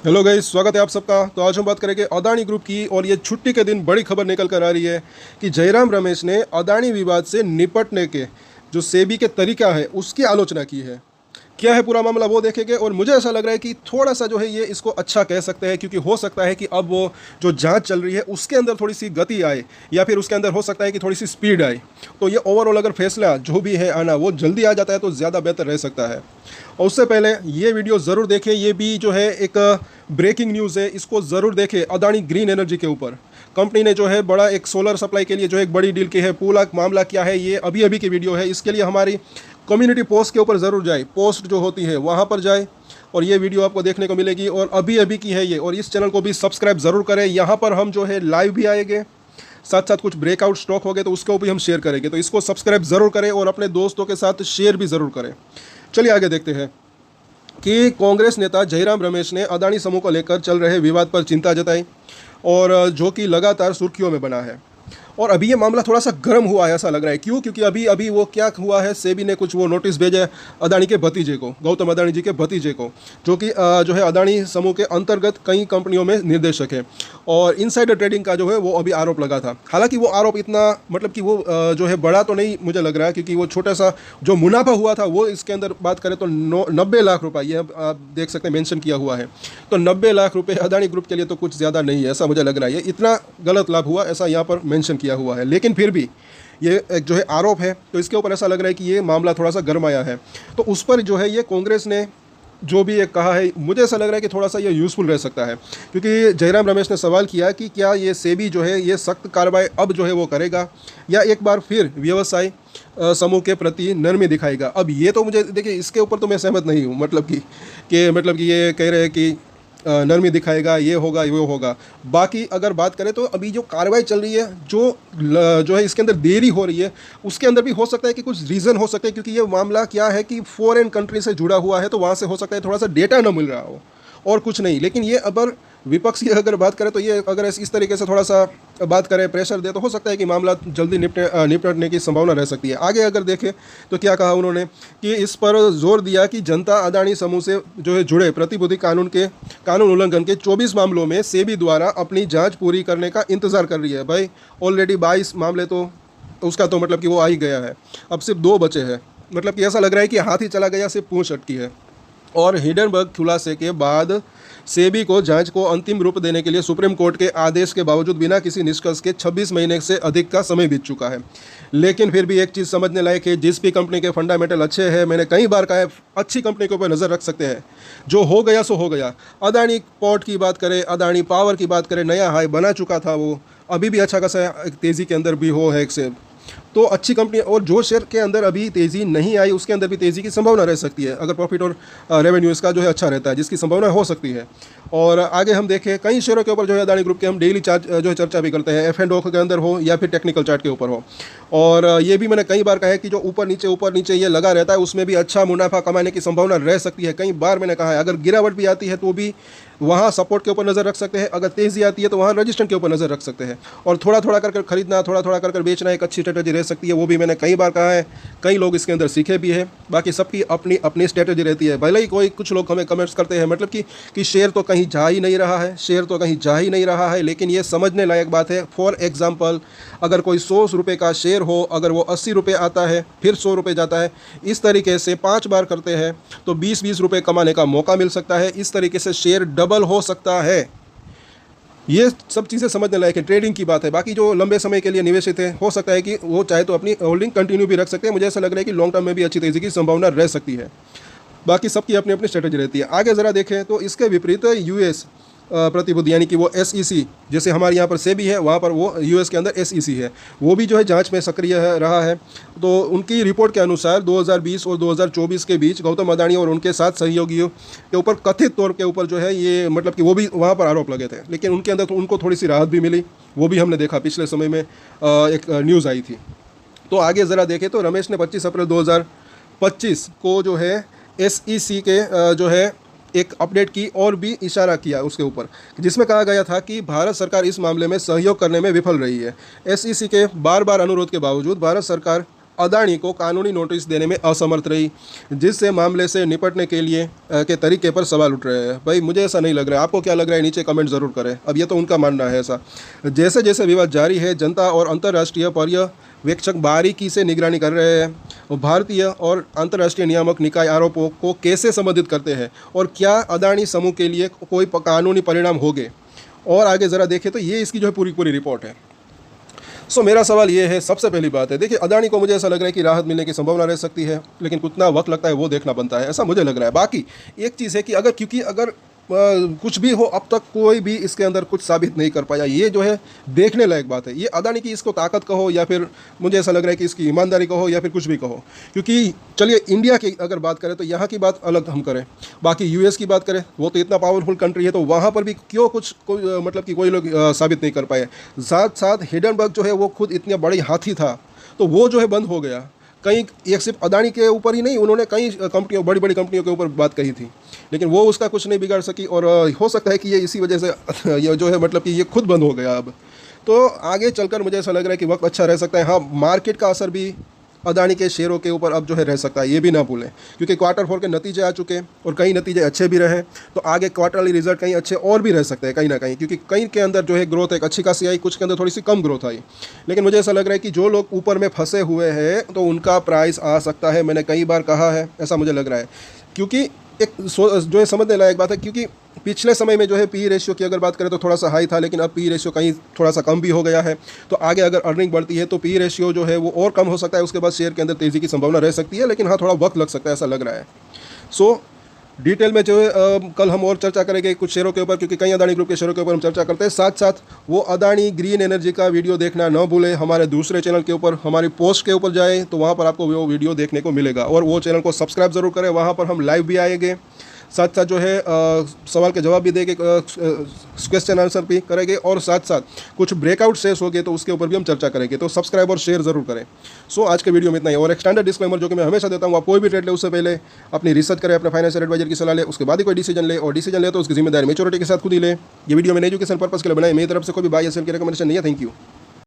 Hello guys, स्वागत है आप सबका। तो आज हम बात करेंगे अदानी ग्रुप की, और ये छुट्टी के दिन बड़ी खबर निकल कर आ रही है कि जयराम रमेश ने अदानी विवाद से निपटने के जो सेबी के तरीका है उसकी आलोचना की है। क्या है पूरा मामला वो देखेंगे, और मुझे ऐसा लग रहा है कि थोड़ा सा जो है ये इसको अच्छा कह सकते हैं, क्योंकि हो सकता है कि अब वो जो जांच चल रही है उसके अंदर थोड़ी सी गति आए, या फिर उसके अंदर हो सकता है कि थोड़ी सी स्पीड आए। तो ये ओवरऑल अगर फैसला जो भी है आना वो जल्दी आ जाता है तो ज़्यादा बेहतर रह सकता है। और उससे पहले ये वीडियो ज़रूर देखें, ये भी जो है एक ब्रेकिंग न्यूज़ है, इसको ज़रूर देखें। अदानी ग्रीन एनर्जी के ऊपर कंपनी ने जो है बड़ा एक सोलर सप्लाई के लिए जो एक बड़ी डील की है। पूरा मामला क्या है ये अभी अभी की वीडियो है, इसके लिए हमारी कम्युनिटी पोस्ट के ऊपर ज़रूर जाए, पोस्ट जो होती है वहाँ पर जाए और ये वीडियो आपको देखने को मिलेगी। और अभी अभी की है ये, और इस चैनल को भी सब्सक्राइब ज़रूर करें। यहाँ पर हम जो है लाइव भी आएंगे, साथ साथ कुछ ब्रेकआउट स्टॉक हो गए तो उसको भी हम शेयर करेंगे। तो इसको सब्सक्राइब ज़रूर करें और अपने दोस्तों के साथ शेयर भी ज़रूर करें। चलिए आगे देखते हैं कि कांग्रेस नेता जयराम रमेश ने अदानी समूह को लेकर चल रहे विवाद पर चिंता जताई, और जो कि लगातार सुर्खियों में बना है। और अभी ये मामला थोड़ा सा गर्म हुआ है ऐसा लग रहा है। क्यों? क्योंकि अभी अभी वो क्या हुआ है, सेबी ने कुछ वो नोटिस भेजा है अदानी के भतीजे को, गौतम अदानी जी के भतीजे को, जो कि जो है अदानी समूह के अंतर्गत कई कंपनियों में निर्देशक है। और इनसाइडर ट्रेडिंग का जो है वो अभी आरोप लगा था। हालांकि वो आरोप इतना मतलब कि वो जो है बड़ा तो नहीं मुझे लग रहा है, क्योंकि वो छोटा सा जो मुनाफा हुआ था वो इसके अंदर बात करें तो 90 लाख रुपये, ये आप देख सकते हैं मेंशन किया हुआ है। तो 90 लाख रुपये अदानी ग्रुप के लिए तो कुछ ज़्यादा नहीं है ऐसा मुझे लग रहा है। ये इतना गलत लाभ हुआ ऐसा यहाँ पर मेंशन किया हुआ है, लेकिन फिर भी ये एक जो है आरोप है, तो इसके ऊपर ऐसा लग रहा है कि ये मामला थोड़ा सा गर्म आया है। तो उस पर जो है ये कांग्रेस ने जो भी एक कहा है, मुझे ऐसा लग रहा है कि थोड़ा सा ये यूज़फुल रह सकता है। क्योंकि जयराम रमेश ने सवाल किया कि क्या ये सेबी जो है ये सख्त कार्रवाई अब जो है वो करेगा, या एक बार फिर व्यवसाय समूह के प्रति नरमी दिखाएगा। अब ये तो मुझे देखिए, इसके ऊपर तो मैं सहमत नहीं हूँ। मतलब कि ये कह रहे हैं कि नरमी दिखाएगा, ये होगा वो होगा। बाकी अगर बात करें तो अभी जो कार्रवाई चल रही है, जो है इसके अंदर देरी हो रही है, उसके अंदर भी हो सकता है कि कुछ रीज़न हो सकते हैं। क्योंकि ये मामला क्या है कि फॉरेन कंट्री से जुड़ा हुआ है, तो वहाँ से हो सकता है थोड़ा सा डेटा ना मिल रहा हो और कुछ नहीं। लेकिन ये अगर विपक्ष की अगर बात करें तो ये अगर इस तरीके से थोड़ा सा बात करें, प्रेशर दे, तो हो सकता है कि मामला जल्दी निपटने की संभावना रह सकती है। आगे अगर देखें तो क्या कहा उन्होंने कि इस पर जोर दिया कि जनता अदानी समूह से जो है जुड़े प्रतिभूति कानून उल्लंघन के 24 मामलों में सेबी द्वारा अपनी जांच पूरी करने का इंतजार कर रही है। भाई ऑलरेडी 22 मामले तो उसका तो मतलब कि वो आ ही गया है, अब सिर्फ 2 बचे हैं। मतलब कि ऐसा लग रहा है कि हाथ ही चला गया, सिर्फ पूंछ अटकी है। और हिडनबर्ग खुलासे के बाद सेबी को जांच को अंतिम रूप देने के लिए सुप्रीम कोर्ट के आदेश के बावजूद बिना किसी निष्कर्ष के 26 महीने से अधिक का समय बीत चुका है। लेकिन फिर भी एक चीज़ समझने लायक है, जिस भी कंपनी के फंडामेंटल अच्छे हैं, मैंने कई बार कहा है, अच्छी कंपनी के ऊपर नज़र रख सकते हैं। जो हो गया सो हो गया। अदानी पोर्ट की बात करें, अदानी पावर की बात करें, नया हाई बना चुका था, वो अभी भी अच्छा खासा तेज़ी के अंदर भी हो है एक से तो अच्छी कंपनी। और जो शेयर के अंदर अभी तेज़ी नहीं आई उसके अंदर भी तेज़ी की संभावना रह सकती है, अगर प्रॉफिट और रेवेन्यू इसका जो है अच्छा रहता है, जिसकी संभावना हो सकती है। और आगे हम देखें कई शेयरों के ऊपर जो है अदानी ग्रुप के हम डेली जो है चर्चा भी करते हैं, F&O के अंदर हो या फिर टेक्निकल चार्ट के ऊपर हो। और ये भी मैंने कई बार कहा है कि जो ऊपर नीचे ये लगा रहता है उसमें भी अच्छा मुनाफा कमाने की संभावना रह सकती है। कई बार मैंने कहा है, अगर गिरावट भी आती है तो भी वहाँ सपोर्ट के ऊपर नज़र रख सकते हैं, अगर तेज़ी आती है तो वहाँ रजिस्टेंस के ऊपर नज़र रख सकते हैं। और थोड़ा थोड़ा कर खरीदना, थोड़ा थोड़ा कर बेचना एक अच्छी स्ट्रेटजी रह सकती है। वो भी मैंने कई बार कहा है, कई लोग इसके अंदर सीखे भी है। बाकी सबकी अपनी अपनी स्ट्रेटजी रहती है। भले ही कुछ लोग हमें कमेंट्स करते हैं मतलब कि शेयर तो कहीं जा ही नहीं रहा है, शेयर तो कहीं जा ही नहीं रहा है, लेकिन ये समझने लायक बात है। फॉर एग्जाम्पल, अगर कोई 100 रुपये का शेयर हो, अगर वो 80 रुपये आता है, फिर 100 रुपये जाता है, इस तरीके से 5 बार करते हैं तो 20-20 रुपये कमाने का मौका मिल सकता है। इस तरीके से शेयर डबल हो सकता है। ये सब चीज़ें समझने लायक है, ट्रेडिंग की बात है। बाकी जो लंबे समय के लिए निवेशित है, हो सकता है कि वो चाहे तो अपनी होल्डिंग कंटिन्यू भी रख सकते हैं। मुझे ऐसा लग रहा है कि लॉन्ग टर्म में भी अच्छी तेज़ी की संभावना रह सकती है। बाकी सबकी अपनी अपनी स्ट्रेटजी रहती है। आगे ज़रा देखें तो इसके विपरीत यूएस प्रतिभूति यानी कि वो SEC, जैसे हमारे यहाँ पर सेबी है, वहाँ पर वो यूएस के अंदर SEC है, वो भी जो है जांच में सक्रिय रहा है। तो उनकी रिपोर्ट के अनुसार 2020 और 2024 के बीच गौतम अदानी और उनके साथ सहयोगियों के ऊपर कथित तौर के ऊपर जो है ये मतलब कि वो भी वहाँ पर आरोप लगे थे, लेकिन उनके अंदर तो उनको थोड़ी सी राहत भी मिली। वो भी हमने देखा, पिछले समय में एक न्यूज़ आई थी। तो आगे ज़रा देखें तो रमेश ने 25 अप्रैल 2025 को जो है SEC के जो है एक अपडेट की और भी इशारा किया उसके ऊपर, जिसमें कहा गया था कि भारत सरकार इस मामले में सहयोग करने में विफल रही है। SEC के बार बार अनुरोध के बावजूद भारत सरकार अदानी को कानूनी नोटिस देने में असमर्थ रही, जिससे मामले से निपटने के लिए के तरीके पर सवाल उठ रहे हैं। भाई मुझे ऐसा नहीं लग रहा है, आपको क्या लग रहा है नीचे कमेंट ज़रूर करें। अब ये तो उनका मानना है ऐसा। जैसे जैसे विवाद जारी है, जनता और अंतर्राष्ट्रीय पर्यवेक्षक बारीकी से निगरानी कर रहे हैं और भारतीय और अंतर्राष्ट्रीय नियामक निकाय आरोपों को कैसे संबोधित करते हैं और क्या अदानी समूह के लिए कोई कानूनी परिणाम होंगे। और आगे ज़रा देखें तो ये इसकी जो है पूरी पूरी रिपोर्ट है। सो मेरा सवाल ये है, सबसे पहली बात है, देखिए अदानी को मुझे ऐसा लग रहा है कि राहत मिलने की संभावना रह सकती है, लेकिन कितना वक्त लगता है वो देखना बनता है, ऐसा मुझे लग रहा है। बाकी एक चीज़ है कि अगर कुछ भी हो, अब तक कोई भी इसके अंदर कुछ साबित नहीं कर पाया, ये जो है देखने लायक बात है। ये अदानी की इसको ताकत कहो या फिर मुझे ऐसा लग रहा है कि इसकी ईमानदारी कहो या फिर कुछ भी कहो, क्योंकि चलिए इंडिया की अगर बात करें तो यहाँ की बात अलग हम करें, बाकी यूएस की बात करें, वो तो इतना पावरफुल कंट्री है, तो वहाँ पर भी क्यों मतलब कि कोई लोग साबित नहीं कर पाए। साथ साथ हिडनबर्ग जो है वो खुद इतना बड़ी हाथी था, तो वो जो है बंद हो गया। कहीं एक सिर्फ अदानी के ऊपर ही नहीं, उन्होंने कई कंपनियों, बड़ी बड़ी कंपनियों के ऊपर बात कही थी, लेकिन वो उसका कुछ नहीं बिगाड़ सकी। और हो सकता है कि ये इसी वजह से ये जो है मतलब कि ये खुद बंद हो गया। अब तो आगे चलकर मुझे ऐसा लग रहा है कि वक्त अच्छा रह सकता है। हाँ, मार्केट का असर भी अदानी के शेयरों के ऊपर अब जो है रह सकता है, ये भी ना भूलें, क्योंकि क्वार्टर 4 के नतीजे आ चुके हैं और कई नतीजे अच्छे भी रहे, तो आगे क्वार्टरली रिजल्ट कहीं अच्छे और भी रह सकते हैं कहीं ना कहीं, क्योंकि कहीं के अंदर जो है ग्रोथ एक अच्छी खासी आई, कुछ के अंदर थोड़ी सी कम ग्रोथ आई। लेकिन मुझे ऐसा लग रहा है कि जो लोग ऊपर में फंसे हुए हैं तो उनका प्राइस आ सकता है, मैंने कई बार कहा है, ऐसा मुझे लग रहा है। क्योंकि एक जो है समझने लायक बात है, क्योंकि पिछले समय में जो है पी रेशियो की अगर बात करें तो थोड़ा सा हाई था, लेकिन अब पी रेशियो कहीं थोड़ा सा कम भी हो गया है। तो आगे अगर अर्निंग बढ़ती है तो पी रेशियो जो है वो और कम हो सकता है, उसके बाद शेयर के अंदर तेज़ी की संभावना रह सकती है, लेकिन हाँ थोड़ा वक्त लग सकता है, ऐसा लग रहा है। सो डिटेल में जो है कल हम और चर्चा करेंगे कुछ शेयरों के ऊपर, क्योंकि कई अदानी ग्रुप के शेयरों के ऊपर हम चर्चा करते हैं। साथ साथ वो अदानी ग्रीन एनर्जी का वीडियो देखना न भूलें, हमारे दूसरे चैनल के ऊपर, हमारी पोस्ट के ऊपर जाए तो वहाँ पर आपको वो वीडियो देखने को मिलेगा, और वो चैनल को सब्सक्राइब ज़रूर करें। वहाँ पर हम लाइव भी आएंगे, साथ साथ जो है सवाल के जवाब भी देंगे, क्वेश्चन आंसर भी करेंगे, और साथ साथ कुछ ब्रेकआउट सेस हो गए तो उसके ऊपर भी हम चर्चा करेंगे। तो सब्सक्राइब और शेयर ज़रूर करें। सो आज के वीडियो में इतना ही। और एक स्टैंडर्ड डिस्क्लेमर जो कि मैं हमेशा देता हूँ, आप कोई भी ट्रेड ले उससे पहले अपनी रिसर्च करें, अपने फाइनेंशियल एडवाइजर की सलाह ले, उसके बाद ही कोई डिसीजन ले, और डिसीजन ले तो उसकी जिम्मेदारी मेच्योरिटी के साथ खुद ही ले। ये वीडियो मैंने एजुकेशन पर्पस के लिए बनाई, मेरी तरफ से कोई भी बाय या सेल की रिकमेंडेशन नहीं है। Thank you.